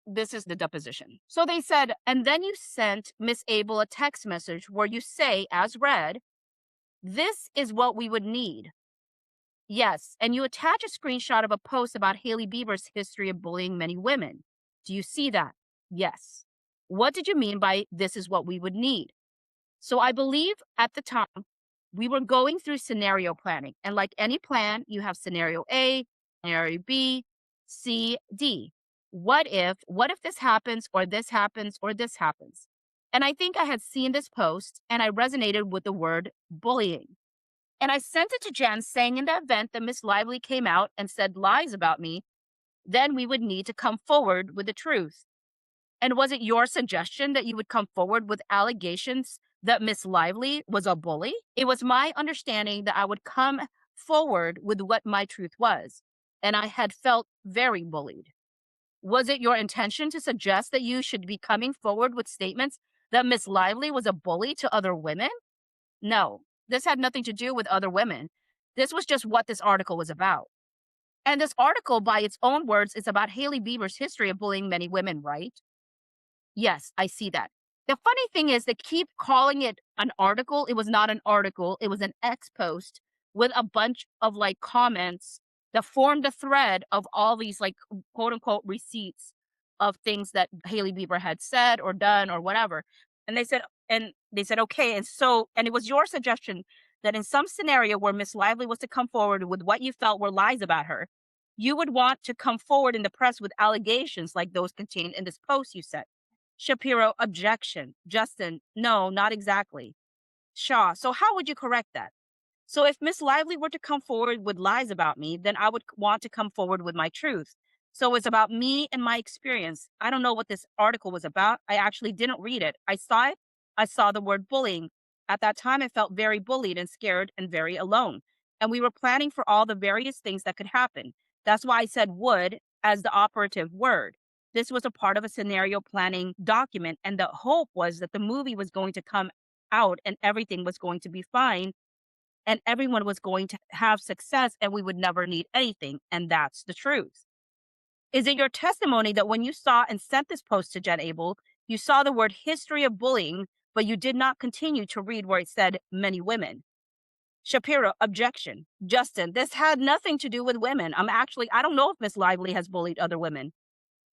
this is the deposition. So they said, and then you sent Miss Abel a text message where you say, as read, this is what we would need. Yes. And you attach a screenshot of a post about Hailey Bieber's history of bullying many women. Do you see that? Yes. What did you mean by this is what we would need? So I believe at the time we were going through scenario planning. And like any plan, you have scenario A, scenario B, C, D. What if this happens or this happens or this happens? And I think I had seen this post and I resonated with the word bullying. And I sent it to Jen saying in the event that Miss Lively came out and said lies about me, then we would need to come forward with the truth. And was it your suggestion that you would come forward with allegations that Miss Lively was a bully? It was my understanding that I would come forward with what my truth was. And I had felt very bullied. Was it your intention to suggest that you should be coming forward with statements that Miss Lively was a bully to other women? No, this had nothing to do with other women. This was just what this article was about. And this article, by its own words, is about Hailey Bieber's history of bullying many women, right? Yes, I see that. The funny thing is they keep calling it an article. It was not an article. It was an X post with a bunch of like comments that formed a thread of all these like quote unquote receipts of things that Hailey Bieber had said or done or whatever. And they said, okay, and it was your suggestion that in some scenario where Miss Lively was to come forward with what you felt were lies about her, you would want to come forward in the press with allegations like those contained in this post you said. Shapiro, objection. Justin, no, not exactly. Shaw, so how would you correct that? So if Miss Lively were to come forward with lies about me, then I would want to come forward with my truth. So it's about me and my experience. I don't know what this article was about. I actually didn't read it. I saw it. I saw the word bullying. At that time, I felt very bullied and scared and very alone. And we were planning for all the various things that could happen. That's why I said would as the operative word. This was a part of a scenario planning document. And the hope was that the movie was going to come out and everything was going to be fine and everyone was going to have success and we would never need anything. And that's the truth. Is it your testimony that when you saw and sent this post to Jen Abel, you saw the word history of bullying, but you did not continue to read where it said many women? Shapiro, objection. Justin, this had nothing to do with women. I don't know if Miss Lively has bullied other women.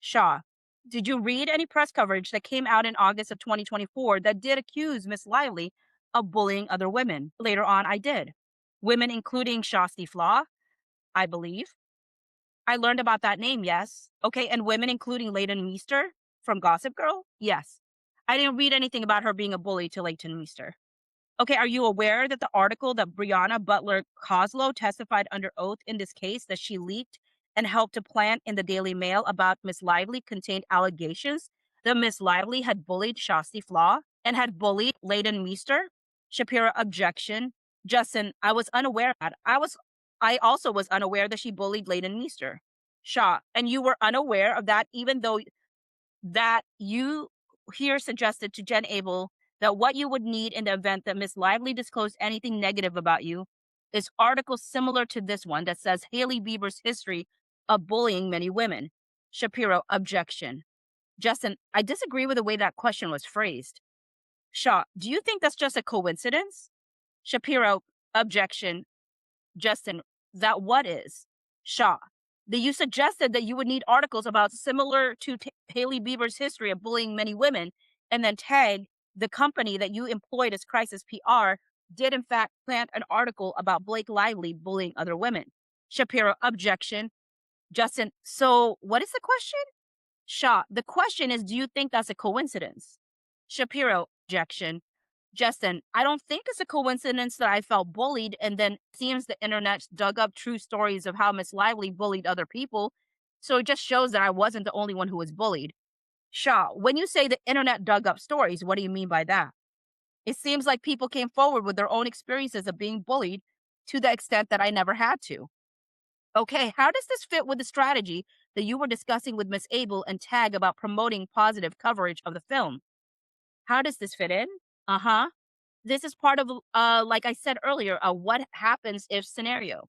Shaw, did you read any press coverage that came out in August of 2024 that did accuse Miss Lively of bullying other women? Later on, I did. Women including Shasti Flaw, I believe. I learned about that name, yes. Okay, and women including Leighton Meester from Gossip Girl? Yes. I didn't read anything about her being a bully to Leighton Meester. Okay, are you aware that the article that Brianna Butler Coslow testified under oath in this case that she leaked and helped to plant in the Daily Mail about Miss Lively contained allegations that Miss Lively had bullied Shasti Flaw and had bullied Leighton Meester? Shapiro, objection. Justin, I was unaware of that. I also was unaware that she bullied Leighton Meester. Shaw, and you were unaware of that even though that you here suggested to Jen Abel that what you would need in the event that Miss Lively disclosed anything negative about you is articles similar to this one that says Hailey Bieber's history of bullying many women. Shapiro, objection. Justin, I disagree with the way that question was phrased. Shaw, do you think that's just a coincidence? Shapiro, objection. Justin, that what is? Shaw, that you suggested that you would need articles about similar to Hailey Bieber's history of bullying many women and then tag the company that you employed as crisis PR did in fact plant an article about Blake Lively bullying other women. Shapiro, objection. Justin, so what is the question? Shaw, the question is, do you think that's a coincidence? Shapiro, objection. Justin, I don't think it's a coincidence that I felt bullied and then it seems the internet dug up true stories of how Miss Lively bullied other people. So it just shows that I wasn't the only one who was bullied. Shaw, when you say the internet dug up stories, what do you mean by that? It seems like people came forward with their own experiences of being bullied to the extent that I never had to. Okay, how does this fit with the strategy that you were discussing with Miss Abel and Tag about promoting positive coverage of the film? How does this fit in? Uh-huh. This is part of, like I said earlier, a what happens if scenario.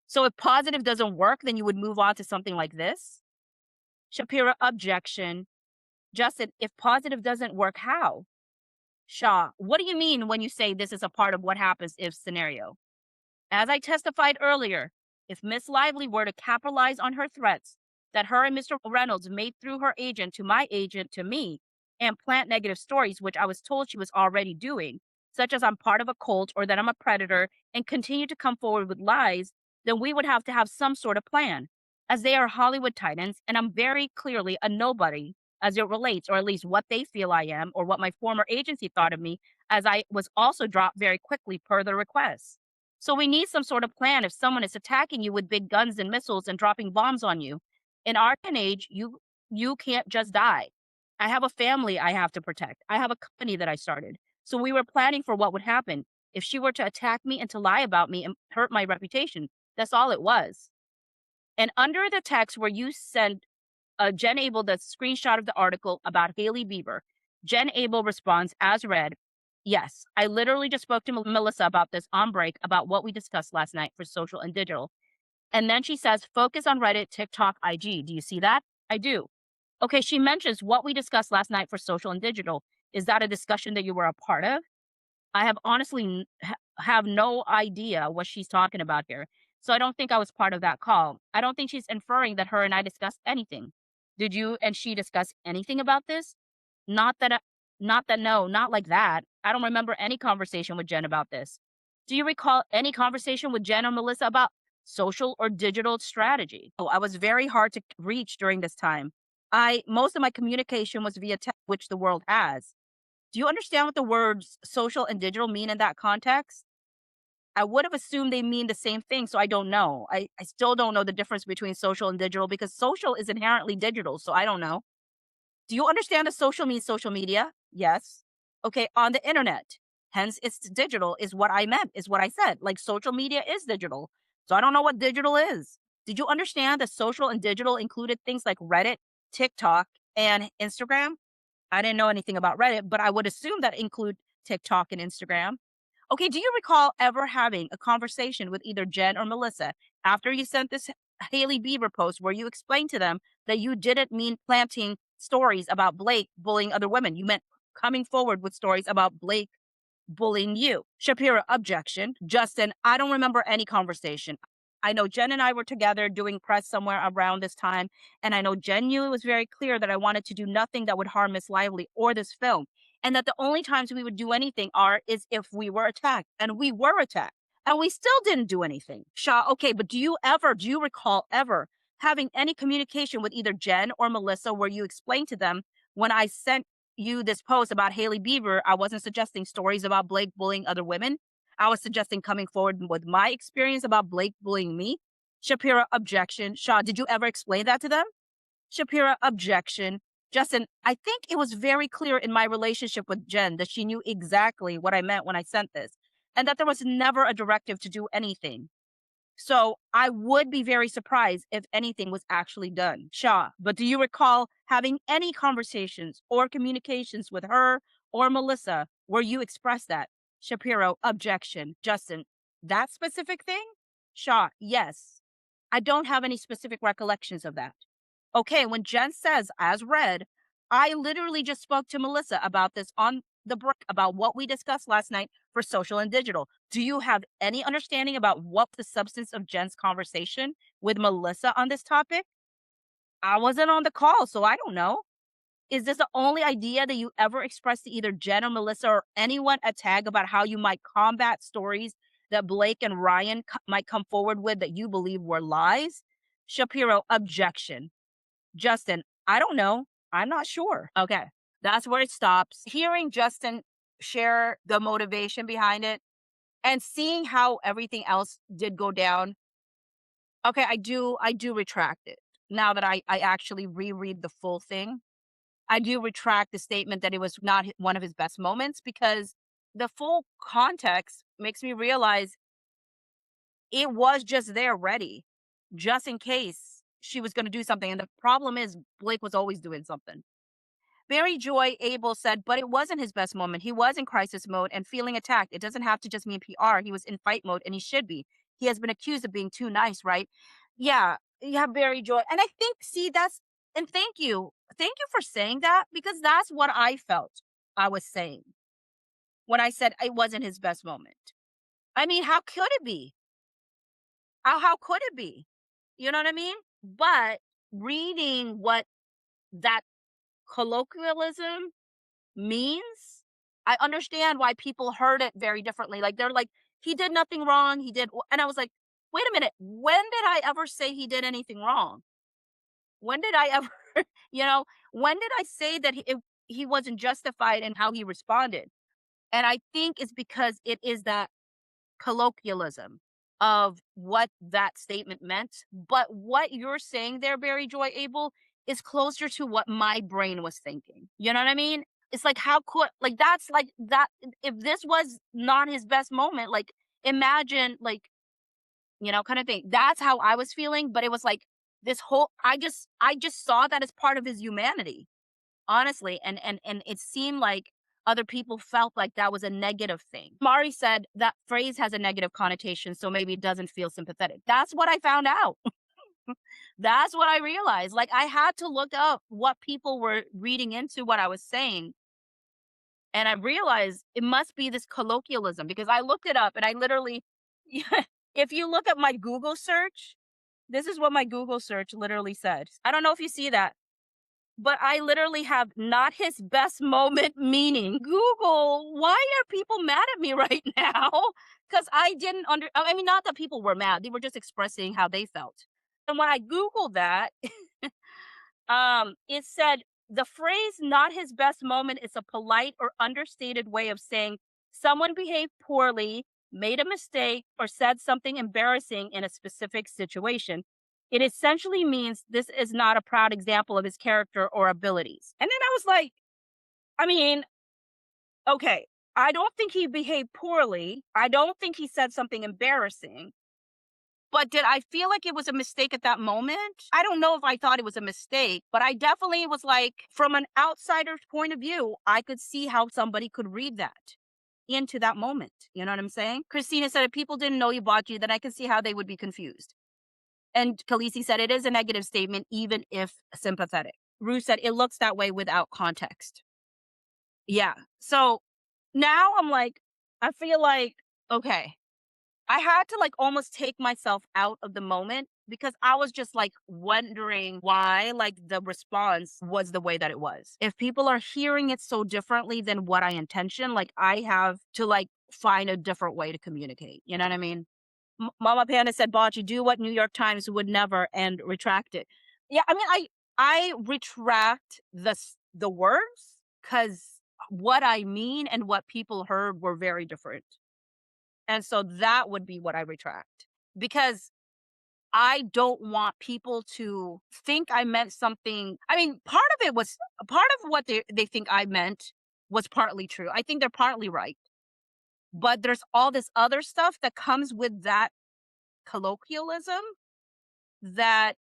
So if positive doesn't work, then you would move on to something like this. Shapiro, objection. Justin, if positive doesn't work, how? Shaw, what do you mean when you say this is a part of what happens if scenario? As I testified earlier, if Miss Lively were to capitalize on her threats that her and Mr. Reynolds made through her agent to my agent to me and plant negative stories, which I was told she was already doing, such as I'm part of a cult or that I'm a predator, and continue to come forward with lies, then we would have to have some sort of plan. As they are Hollywood titans, and I'm very clearly a nobody as it relates, or at least what they feel I am, or what my former agency thought of me, as I was also dropped very quickly per the request. So we need some sort of plan if someone is attacking you with big guns and missiles and dropping bombs on you. In our day and age, you can't just die. I have a family I have to protect. I have a company that I started. So we were planning for what would happen if she were to attack me and to lie about me and hurt my reputation. That's all it was. And under the text where you sent Jen Abel the screenshot of the article about Hailey Bieber, Jen Abel responds as read, yes, I literally just spoke to Melissa about this on break about what we discussed last night for social and digital. And then she says, focus on Reddit, TikTok, IG. Do you see that? I do. Okay, she mentions what we discussed last night for social and digital. Is that a discussion that you were a part of? I have honestly have no idea what she's talking about here. So I don't think I was part of that call. I don't think she's inferring that her and I discussed anything. Did you and she discuss anything about this? Not that, not that, no, not like that. I don't remember any conversation with Jen about this. Do you recall any conversation with Jen or Melissa about social or digital strategy? Oh, I was very hard to reach during this time. Most of my communication was via text, which the world has. Do you understand what the words social and digital mean in that context? I would have assumed they mean the same thing, so I don't know. I still don't know the difference between social and digital because social is inherently digital, so I don't know. Do you understand that social means social media? Yes. Okay, on the internet. Hence, it's digital, is what I meant, is what I said. Like social media is digital. So I don't know what digital is. Did you understand that social and digital included things like Reddit, TikTok, and Instagram? I didn't know anything about Reddit, but I would assume that include TikTok and Instagram. Okay, do you recall ever having a conversation with either Jen or Melissa after you sent this Hailey Bieber post where you explained to them that you didn't mean planting stories about Blake bullying other women? You meant coming forward with stories about Blake bullying you. Shapiro, objection. Justin, I don't remember any conversation. I know Jen and I were together doing press somewhere around this time, and I know Jen knew it was very clear that I wanted to do nothing that would harm Miss Lively or this film, and that the only times we would do anything is if we were attacked, and we were attacked, and we still didn't do anything. Shaw, okay, but do you recall ever having any communication with either Jen or Melissa where you explained to them when I sent you this post about Hailey Bieber, I wasn't suggesting stories about Blake bullying other women. I was suggesting coming forward with my experience about Blake bullying me. Shapiro, objection. Shaw, did you ever explain that to them? Shapiro, objection. Justin, I think it was very clear in my relationship with Jen that she knew exactly what I meant when I sent this, and that there was never a directive to do anything. So I would be very surprised if anything was actually done. Shaw, but do you recall having any conversations or communications with her or Melissa where you expressed that? Shapiro, objection. Justin, that specific thing? Shaw, yes. I don't have any specific recollections of that. Okay, when Jen says, as read, I literally just spoke to Melissa about this on the break about what we discussed last night for social and digital. Do you have any understanding about what the substance of Jen's conversation with Melissa on this topic? I wasn't on the call, so I don't know. Is this the only idea that you ever expressed to either Jen or Melissa or anyone at TAG about how you might combat stories that Blake and Ryan might come forward with that you believe were lies? Shapiro, objection. Justin, I don't know. I'm not sure. Okay. That's where it stops. Hearing Justin share the motivation behind it and seeing how everything else did go down. Okay, I do retract it. Now that I actually reread the full thing, I do retract the statement that it was not one of his best moments because the full context makes me realize it was just there ready just in case she was going to do something. And the problem is Blake was always doing something. Barry Joy Abel said, but it wasn't his best moment. He was in crisis mode and feeling attacked. It doesn't have to just mean PR. He was in fight mode and he should be. He has been accused of being too nice, right? Yeah, Barry Joy. And I think, see, and thank you. Thank you for saying that because that's what I felt I was saying when I said it wasn't his best moment. I mean, how could it be? How could it be? You know what I mean? But reading what that colloquialism means, I understand why people heard it very differently. Like they're like, he did nothing wrong. And I was like, wait a minute. When did I ever say he did anything wrong? When did I ever, you know, when did I say that he wasn't justified in how he responded? And I think it's because it is that colloquialism of what that statement meant. But what you're saying there, Barry Joy Abel, is closer to what my brain was thinking. You know what I mean? It's like, how could, like, that's like that. If this was not his best moment, like, imagine, like, kind of thing. That's how I was feeling. But it was like this whole, I just saw that as part of his humanity, honestly, and it seemed like other people felt like that was a negative thing. Mari said that phrase has a negative connotation, so maybe it doesn't feel sympathetic. That's what I found out. That's what I realized. Like I had to look up what people were reading into what I was saying. And I realized it must be this colloquialism because I looked it up and I literally, if you look at my Google search, this is what my Google search literally said. I don't know if you see that. But I literally have not his best moment meaning. Google, why are people mad at me right now? Because I didn't I mean, not that people were mad. They were just expressing how they felt. And when I Googled that, it said the phrase not his best moment is a polite or understated way of saying someone behaved poorly, made a mistake, or said something embarrassing in a specific situation. It essentially means this is not a proud example of his character or abilities. And then I was like, I mean, okay, I don't think he behaved poorly. I don't think he said something embarrassing. But did I feel like it was a mistake at that moment? I don't know if I thought it was a mistake, but I definitely was like, from an outsider's point of view, I could see how somebody could read that into that moment. You know what I'm saying? Christina said, if people didn't know you bought you, then I can see how they would be confused. And Khaleesi said, it is a negative statement, even if sympathetic. Rue said, it looks that way without context. Yeah. So now I'm like, I feel like, okay, I had to like almost take myself out of the moment because I was just like wondering why like the response was the way that it was. If people are hearing it so differently than what I intention, like I have to like find a different way to communicate. You know what I mean? Mama Panda said, Bocce, do what New York Times would never and retract it. Yeah, I mean, I retract the words because what I mean and what people heard were very different. And so that would be what I retract because I don't want people to think I meant something. I mean, part of what they think I meant was partly true. I think they're partly right. But there's all this other stuff that comes with that colloquialism that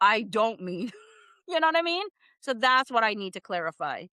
I don't mean. You know what I mean? So that's what I need to clarify.